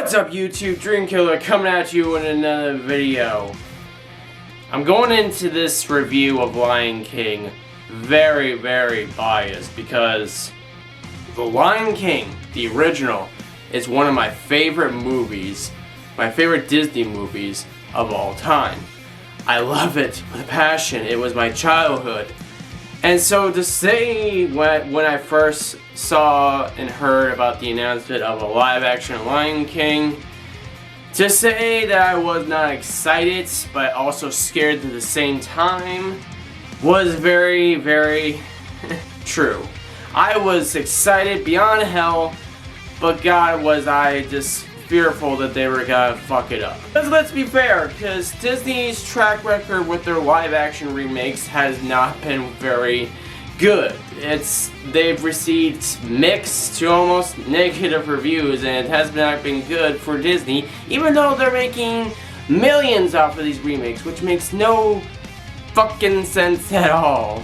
What's up YouTube, Dreamkiller coming at you in another video. I'm going into this review of Lion King very biased because The Lion King, the original, is one of my favorite movies, my favorite Disney movies of all time. I love it with a passion. It was my childhood. And so to say when I first saw and heard about the announcement of a live-action Lion King, to say that I was not excited but also scared at the same time was very true. I was excited beyond hell, but God was I just fearful that they were gonna fuck it up. Because let's be fair, because Disney's track record with their live-action remakes has not been very good. They've received mixed to almost negative reviews, and it has not been good for Disney, even though they're making millions off of these remakes, which makes no fucking sense at all.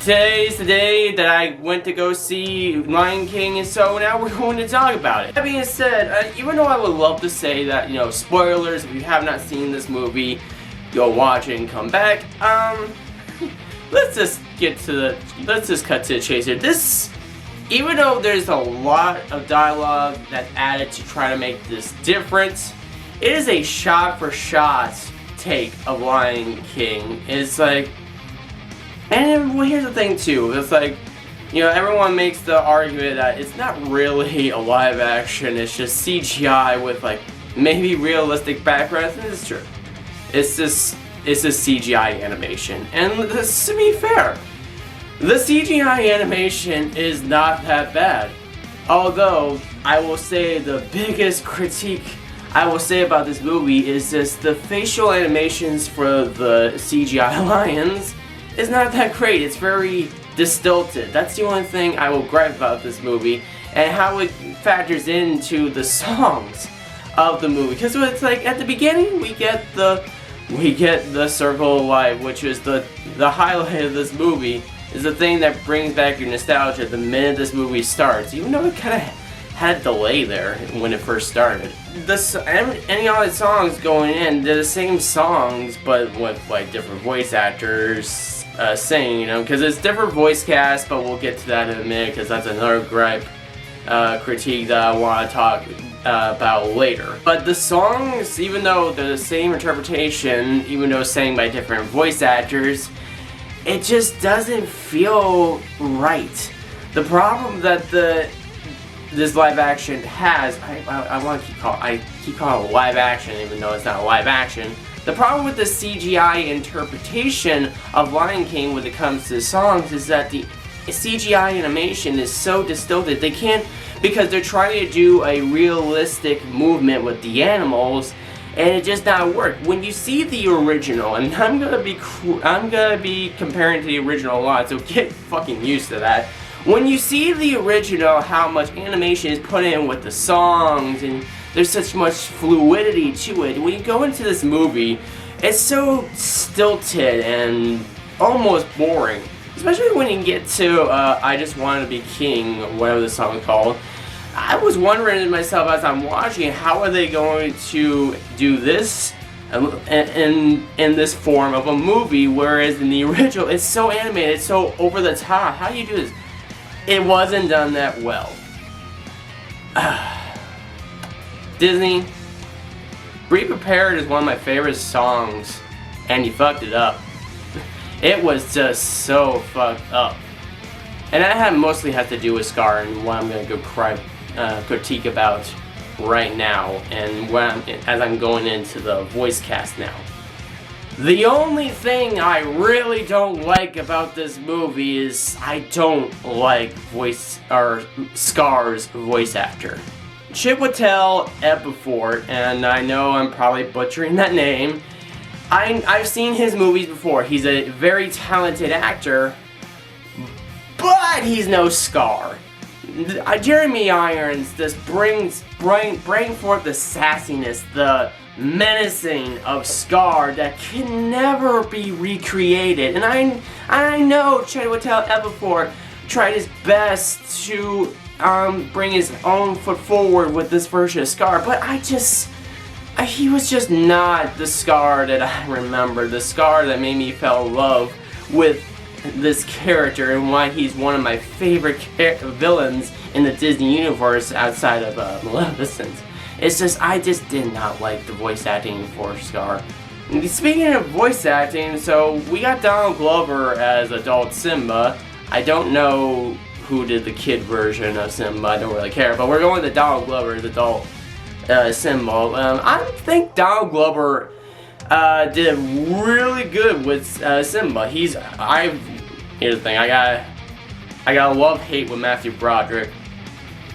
Today's the day that I went to go see Lion King, and so now we're going to talk about it. That being said, even though I would love to say that, you know, spoilers, if you have not seen this movie, go watch it and come back, let's just cut to the chase here. Even though there's a lot of dialogue that's added to try to make this different, it is a shot-for-shot take of Lion King. It's like, and well, here's the thing too, it's like, you know, everyone makes the argument that it's not really a live action, it's just CGI with like maybe realistic backgrounds, and it's true. It's just CGI animation. And to be fair, the CGI animation is not that bad. Although, I will say the biggest critique I will say about this movie is just the facial animations for the CGI lions is not that great. It's very distorted. That's the only thing I will gripe about this movie, and how it factors into the songs of the movie. Because it's like at the beginning we get the Circle of Life, which is the highlight of this movie, is the thing that brings back your nostalgia the minute this movie starts, even though it kind of had a delay there when it first started. Any other songs going in, they're the same songs, but with like different voice actors singing, you know, because it's different voice cast, but we'll get to that in a minute, because that's another gripe, critique that I want to talk about later. But the songs, even though they're the same interpretation, even though sang by different voice actors, it just doesn't feel right. The problem that this live action has, I keep calling it live action even though it's not live action. The problem with the CGI interpretation of Lion King when it comes to the songs is that the CGI animation is so distorted. They can't, because they're trying to do a realistic movement with the animals, and it just not work. When you see the original, and I'm gonna be comparing to the original a lot, so get fucking used to that. When you see the original, how much animation is put in with the songs, and there's such much fluidity to it. When you go into this movie, it's so stilted and almost boring. Especially when you get to I Just Want to Be King, or whatever the song is called. I was wondering to myself as I'm watching, how are they going to do this in this form of a movie, whereas in the original it's so animated, it's so over the top. How do you do this? It wasn't done that well. Disney, Be Prepared is one of my favorite songs, and you fucked it up. It was just so fucked up. And that mostly has to do with Scar, and what I'm going to go critique about right now, and as I'm going into the voice cast now. The only thing I really don't like about this movie is I don't like Scar's voice actor. Chiwetel Ejiofor, and I know I'm probably butchering that name. I've seen his movies before. He's a very talented actor, but he's no Scar. Jeremy Irons just bring forth the sassiness, the menacing of Scar that can never be recreated. And I know Chiwetel Ejiofor tried his best to bring his own foot forward with this version of Scar, but he was just not the Scar that I remember, the Scar that made me fall in love with this character and why he's one of my favorite villains in the Disney universe outside of Maleficent. It's just, I just did not like the voice acting for Scar. And speaking of voice acting, so we got Donald Glover as adult Simba. I don't know who did the kid version of Simba, I don't really care, but we're going to Donald Glover as adult Simba. I think Donald Glover did really good with Simba. Here's the thing, I got a love-hate with Matthew Broderick,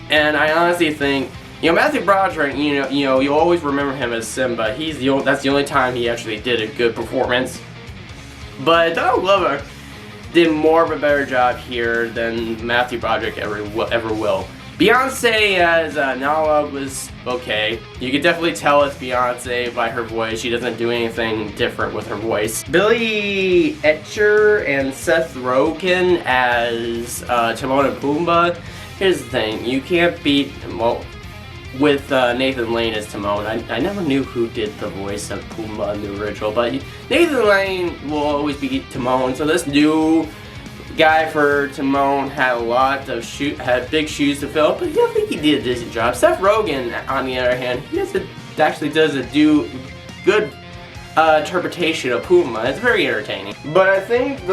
and I honestly think, Matthew Broderick, you'll always remember him as Simba. That's the only time he actually did a good performance. But Donald Glover did more of a better job here than Matthew Broderick ever will. Beyonce as Nala was okay. You could definitely tell it's Beyonce by her voice. She doesn't do anything different with her voice. Billy Etcher and Seth Rogen as Timon and Pumbaa. Here's the thing, you can't beat, with Nathan Lane as Timon. I never knew who did the voice of Pumbaa in the original, but Nathan Lane will always be Timon. So this new guy for Timon had big shoes to fill, but I think he did a decent job. Seth Rogen, on the other hand, he actually does a good interpretation of Pumbaa. It's very entertaining. But I think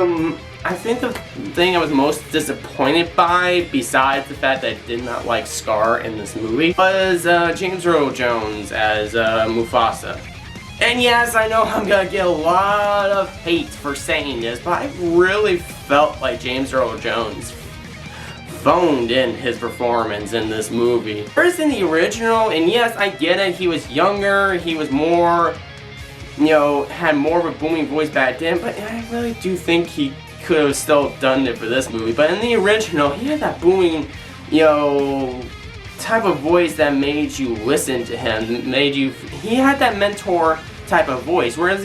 the thing I was most disappointed by, besides the fact that I did not like Scar in this movie, was James Earl Jones as Mufasa. And yes, I know I'm gonna get a lot of hate for saying this, but I really felt like James Earl Jones phoned in his performance in this movie. First in the original, and yes, I get it, he was younger, he was more, had more of a booming voice back then, but I really do think he could have still done it for this movie. But in the original, he had that booming, type of voice that made you listen to him, he had that mentor type of voice, whereas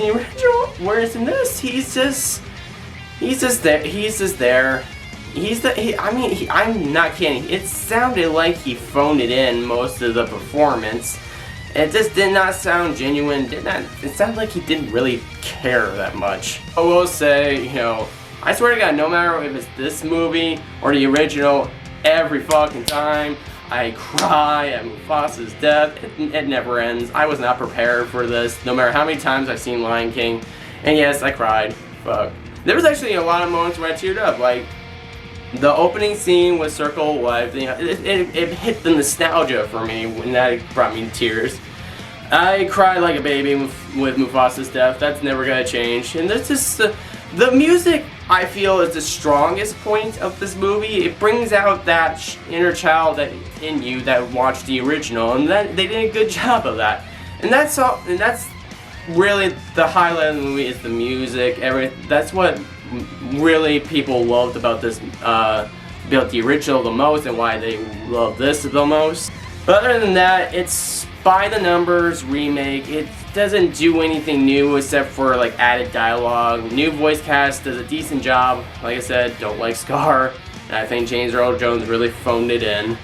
in this, he's just there. I'm not kidding, it sounded like he phoned it in most of the performance. It just did not sound genuine, it sounded like he didn't really care that much. I will say, I swear to God, no matter if it's this movie or the original, every fucking time I cry at Mufasa's death. It never ends. I was not prepared for this, no matter how many times I've seen Lion King. And yes, I cried. Fuck. There was actually a lot of moments where I teared up, like the opening scene with Circle of Life. It hit the nostalgia for me, and that brought me to tears. I cried like a baby with Mufasa's death. That's never gonna change. And that's just the music, I feel, is the strongest point of this movie. It brings out that inner child that in you that watched the original, and that they did a good job of that. And that's all. And that's really the highlight of the movie, is the music. That's what really people loved about this, about the original the most, and why they love this the most. But other than that, it's by the numbers remake. It doesn't do anything new except for like added dialogue. New voice cast does a decent job. Like I said, don't like Scar, and I think James Earl Jones really phoned it in.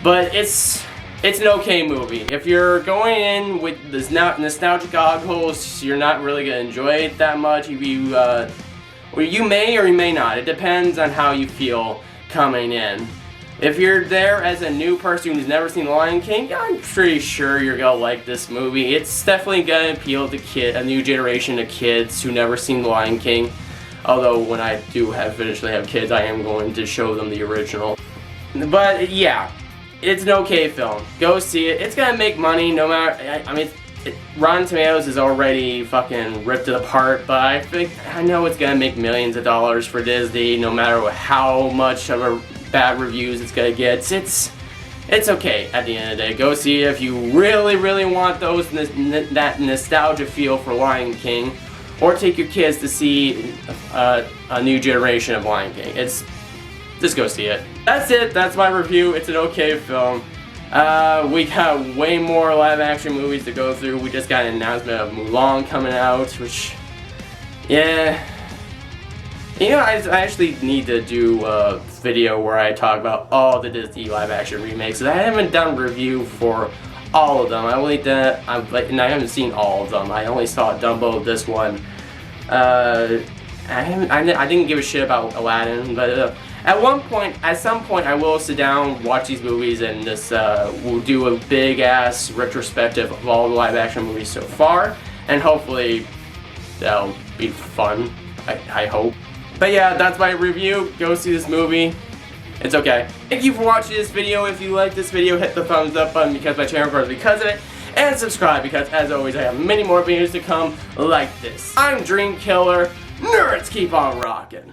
But it's an okay movie. If you're going in with this nostalgic goggles, you're not really gonna enjoy it that much. If you, or you may or you may not. It depends on how you feel coming in. If you're there as a new person who's never seen The Lion King, I'm pretty sure you're gonna like this movie. It's definitely gonna appeal to a new generation of kids who never seen The Lion King. Although when I do eventually have kids, I am going to show them the original. But yeah, it's an okay film. Go see it. It's gonna make money no matter. I mean, Rotten Tomatoes is already fucking ripped it apart, but I know it's gonna make millions of dollars for Disney, no matter how much of a bad reviews it's gonna get. It's okay at the end of the day. Go see it if you really, really want that nostalgia feel for Lion King, or take your kids to see a new generation of Lion King. Just go see it. That's it. That's my review. It's an okay film. We got way more live action movies to go through. We just got an announcement of Mulan coming out, which, yeah, You know, I actually need to do a video where I talk about all the Disney live-action remakes. I haven't done a review for all of them. I haven't seen all of them. I only saw Dumbo, this one. I didn't give a shit about Aladdin, but at some point, I will sit down, watch these movies, and we'll do a big-ass retrospective of all the live-action movies so far, and hopefully that'll be fun. I hope. But yeah, that's my review. Go see this movie. It's okay. Thank you for watching this video. If you like this video, hit the thumbs up button because my channel grows because of it. And subscribe because, as always, I have many more videos to come like this. I'm Dreamkiller. Nerds keep on rocking.